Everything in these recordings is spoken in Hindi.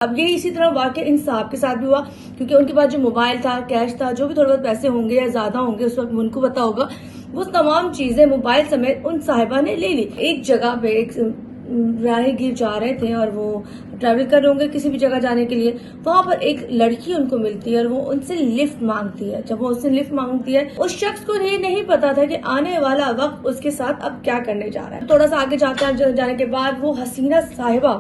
अब ये इसी तरह वाकया इन साहब के साथ भी हुआ, क्योंकि उनके पास जो मोबाइल था, कैश था, जो भी थोड़े बहुत पैसे होंगे या ज्यादा होंगे उस वक्त उनको पता होगा, वो तमाम चीजें मोबाइल समेत उन साहिबा ने ले ली। एक जगह पे एक राहगीर जा रहे थे और वो ट्रैवल कर रहे होंगे किसी भी जगह जाने के लिए, वहां पर एक लड़की उनको मिलती है और वो उनसे लिफ्ट मांगती है। जब वो उससे लिफ्ट मांगती है, उस शख्स को ये नहीं पता था कि आने वाला वक्त उसके साथ अब क्या करने जा रहा है। थोड़ा सा आगे जाने के बाद वो हसीना साहिबा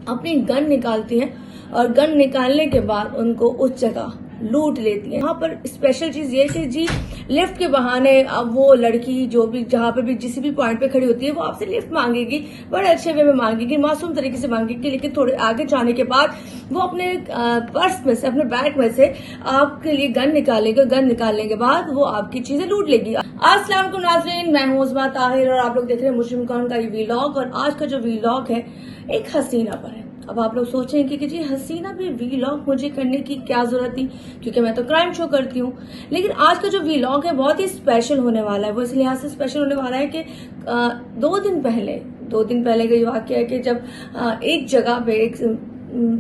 अपनी गन निकालती है और गन निकालने के बाद उनको उस जगह लूट लेती है। यहाँ पर स्पेशल चीज ये कि जी लिफ्ट के बहाने अब वो लड़की जो भी जहाँ पे भी जिस भी पॉइंट पे खड़ी होती है वो आपसे लिफ्ट मांगेगी, बड़े अच्छे वे में मांगेगी, मासूम तरीके से मांगेगी। लेकिन थोड़े आगे जाने के बाद वो अपने पर्स में से, अपने बैग में से आपके लिए गन निकालेगी। गन निकालने के बाद वो आपकी चीजें लूट लेगी। अस्सलाम वालेकुम नाज़रीन, मैं हूं उस्मा ताहिर और आप लोग देख रहे हैं मुस्लिम कौन का ये वीलॉग। और आज का जो वीलॉग है एक हसीना पर है। अब आप लोग सोचेंगे कि जी हसीना भी वीलॉग मुझे करने की क्या जरूरत थी, क्योंकि मैं तो क्राइम शो करती हूँ। लेकिन आज का जो वीलॉग है बहुत ही स्पेशल होने वाला है। वो इस लिहाज से स्पेशल होने वाला है कि 2 दिन पहले का ये वाकया है कि जब एक जगह पे एक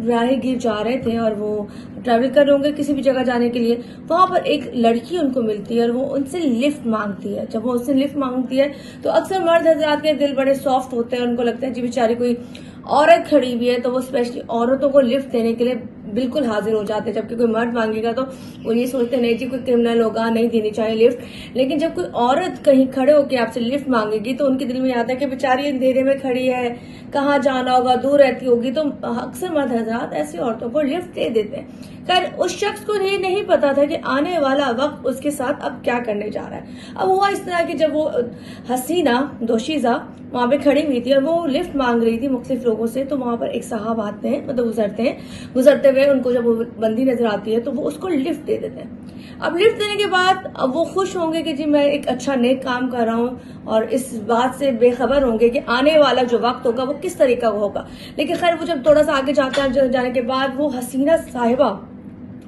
राहगीर जा रहे थे और वो ट्रैवल कर रहे होंगे किसी भी जगह जाने के लिए, वहां पर एक लड़की उनको मिलती है और वो उनसे लिफ्ट मांगती है। जब वो उससे लिफ्ट मांगती है तो अक्सर मर्द हजरात के दिल बड़े सॉफ्ट होते हैं, उनको लगता है जी बेचारी कोई औरत खड़ी हुई है तो वो स्पेशली औरतों को लिफ्ट देने के लिए बिल्कुल हाजिर हो जाते हैं। जबकि कोई मर्द मांगेगा तो वो ये सोचते नहीं जी कोई क्रिमिनल होगा, नहीं देनी चाहिए लिफ्ट। लेकिन जब कोई औरत कहीं खड़े होकर आपसे लिफ्ट मांगेगी तो उनके दिल में आता है कि बेचारी अंधेरे में खड़ी है, कहाँ जाना होगा, दूर रहती होगी, तो अक्सर मर्द हजरात ऐसी औरतों को लिफ्ट दे देते हैं। खैर उस शख्स को ये नहीं पता था कि आने वाला वक्त उसके साथ अब क्या करने जा रहा है। अब हुआ इस तरह कि जब वो हसीना दोशीजा वहां पे खड़ी हुई थी और वो लिफ्ट मांग रही थी मुख्तलिफ लोगों से, तो वहां पर एक साहब आते हैं, मतलब गुजरते हुए उनको जब वो बंदी नजर आती है तो वो उसको लिफ्ट दे देते हैं। अब लिफ्ट देने के बाद अब वो खुश होंगे कि जी मैं एक अच्छा नेक काम कर रहा हूँ और इस बात से बेखबर होंगे कि आने वाला जो वक्त होगा वो किस तरीका का होगा। लेकिन खैर वो जब थोड़ा सा आगे जाने के बाद वो हसीना साहिबा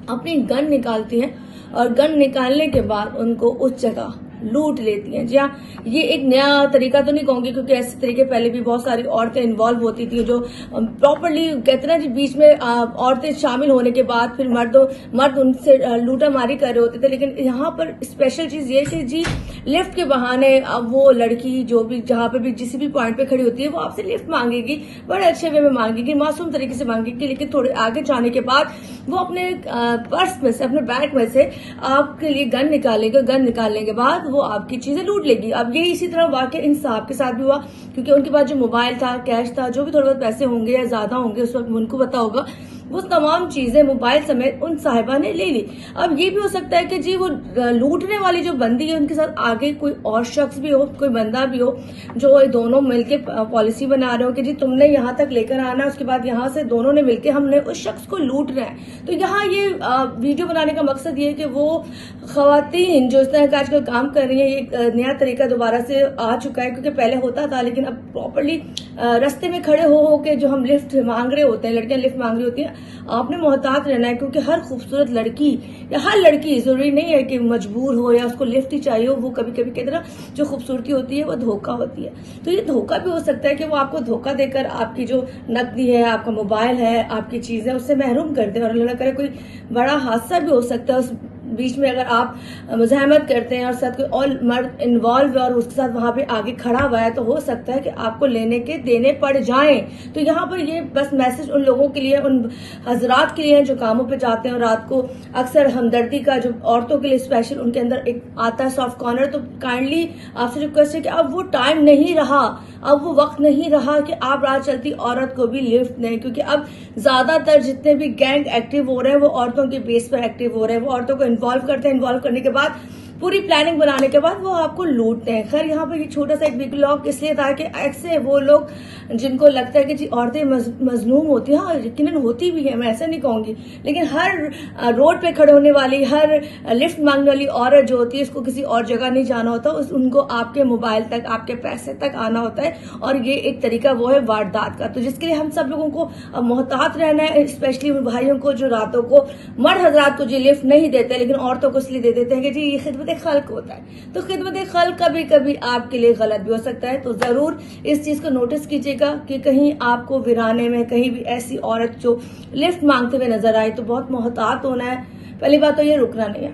अपनी गन निकालती हैं और गन निकालने के बाद उनको उस जगह लूट लेती हैं। जी हाँ, ये एक नया तरीका तो नहीं कहूंगी, क्योंकि ऐसे तरीके पहले भी बहुत सारी औरतें इन्वॉल्व होती थी जो प्रॉपरली कहते ना जी बीच में औरतें शामिल होने के बाद फिर मर्द उनसे लूटा मारी कर रहे होते थे। लेकिन यहाँ पर स्पेशल चीज ये कि जी लिफ्ट के बहाने अब वो लड़की जो भी जहाँ पे भी जिस भी पॉइंट पे खड़ी होती है वो आपसे लिफ्ट मांगेगी, बड़े अच्छे वे में मांगेगी, मासूम तरीके से मांगेगी। लेकिन थोड़े आगे जाने के बाद वो अपने पर्स में से, अपने बैग में से आपके लिए गन निकालेगी। गन निकालने के बाद वो आपकी चीजें लूट लेगी। अब ये इसी तरह वाकया इन साहब के साथ भी हुआ, क्योंकि उनके पास जो मोबाइल था, कैश था, जो भी थोड़े बहुत पैसे होंगे या ज्यादा होंगे उस वक्त उनको पता होगा, वो तमाम चीजें मोबाइल समेत उन साहिबा ने ले ली। अब ये भी हो सकता है कि जी वो लूटने वाली जो बंदी है उनके साथ आगे कोई और शख्स भी हो, कोई बंदा भी हो, जो दोनों मिलके पॉलिसी बना रहे हो कि जी तुमने यहाँ तक लेकर आना, उसके बाद यहाँ से दोनों ने मिलकर हमने उस शख्स को लूटना है। तो यहाँ ये वीडियो बनाने का मकसद ये है कि वो खवातीन जो इस तरह का आजकल काम कर रही है, ये नया तरीका दोबारा से आ चुका है, क्योंकि पहले होता था लेकिन अब प्रॉपरली रास्ते में खड़े हो के जो हम लिफ्ट मांग रहे होते हैं, लड़कियां लिफ्ट मांग रही होती हैं, आपने मोहतात रहना है। क्योंकि हर खूबसूरत लड़की या हर लड़की जरूरी नहीं है कि मजबूर हो या उसको लिफ्ट ही चाहिए हो। वो कभी कभी कहते ना जो खूबसूरती होती है वो धोखा होती है। तो ये धोखा भी हो सकता है कि वो आपको धोखा देकर आपकी जो नकदी है, आपका मोबाइल है, आपकी चीजें उससे महरूम कर दे। और अल्लाह करे कोई बड़ा हादसा भी हो सकता है उस बीच में, अगर आप मुज़ाहमत करते हैं और साथ कोई और मर्द इन्वॉल्व है और उसके साथ वहां पे आगे खड़ा हुआ है, तो हो सकता है कि आपको लेने के देने पड़ जाएं। तो यहाँ पर ये बस मैसेज उन लोगों के लिए, उन हजरात के लिए जो कामों पे जाते हैं और रात को अक्सर हमदर्दी का जो औरतों के लिए स्पेशल उनके अंदर एक आता है सॉफ्ट कॉर्नर। तो काइंडली आपसे रिक्वेस्ट है कि अब वो टाइम नहीं रहा, अब वो वक्त नहीं रहा कि आप राह चलती औरत को भी लिफ्ट दें, क्योंकि अब ज्यादातर जितने भी गैंग एक्टिव हो रहे हैं वो औरतों के बेस पर एक्टिव हो रहे हैं। वो औरतों को इन्वॉल्व करते हैं, इन्वॉल्व करने के बाद पूरी प्लानिंग बनाने के बाद वो आपको लूटते हैं। खैर यहाँ पर ये छोटा सा एक वीलॉग इसलिए था कि ऐसे वो लोग जिनको लगता है कि जी औरतें मजलूम होती हैं, यकीनन होती भी है, मैं ऐसा नहीं कहूंगी, लेकिन हर रोड पे खड़े होने वाली, हर लिफ्ट मांगने वाली औरत जो होती है उसको किसी और जगह नहीं जाना होता, उनको आपके मोबाइल तक, आपके पैसे तक आना होता है। और ये एक तरीका वो है वारदात का। तो जिसके लिए हम सब लोगों को अब मोहतात रहना है, स्पेशली उन भाइयों को जो रातों को मर्द हजरात को जी लिफ्ट नहीं देते लेकिन औरतों को इसलिए दे देते हैं कि जी ये खिदमत खल्क होता है। तो खिदमत खल्क कभी कभी आपके लिए गलत भी हो सकता है। तो जरूर इस चीज को नोटिस कीजिएगा कि कहीं आपको वीराने में कहीं भी ऐसी औरत जो लिफ्ट मांगते हुए नजर आए तो बहुत मोहतात होना है। पहली बात तो ये रुकना नहीं है,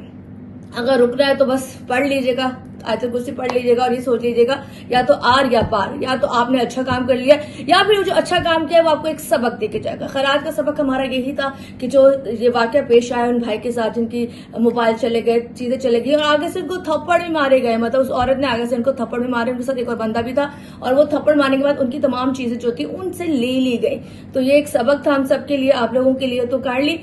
अगर रुकना है तो बस पढ़ लीजिएगा, आयतुल कुर्सी पढ़ लीजिएगा और ये सोच लीजिएगा या तो आर या पार, या तो आपने अच्छा काम कर लिया या फिर जो अच्छा काम किया वो आपको एक सबक देके जाएगा। खैरात का सबक हमारा यही था कि जो ये वाकया पेश आया उन भाई के साथ जिनकी मोबाइल चले गए, चीजें चले गई और आगे से उनको थप्पड़ भी मारे गए, मतलब उस औरत ने आगे से उनको थप्पड़ भी मारे, उनके साथ एक और बंदा भी था और वो थप्पड़ मारने के बाद उनकी तमाम चीजें जो थी उनसे ले ली गई। तो ये एक सबक था हम सबके लिए, आप लोगों के लिए। तो काइंडली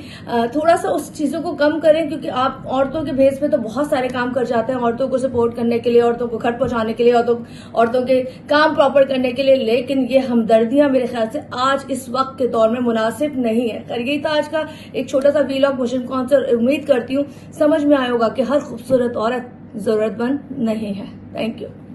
थोड़ा सा उस चीजों को कम करें, क्योंकि आप औरतों के भेस में तो बहुत सारे काम कर जाते हैं, औरतों को सपोर्ट करने के लिए, औरतों को घर पहुंचाने के लिए, औरतों के काम प्रॉपर करने के लिए, लेकिन ये हमदर्दियां मेरे ख्याल से आज इस वक्त के दौर में मुनासिब नहीं है। कर यही था आज का एक छोटा सा वीलॉग मोशन कॉन्सर्ट। उम्मीद करती हूँ समझ में आया होगा कि हर खूबसूरत औरत जरूरतमंद नहीं है। Thank you.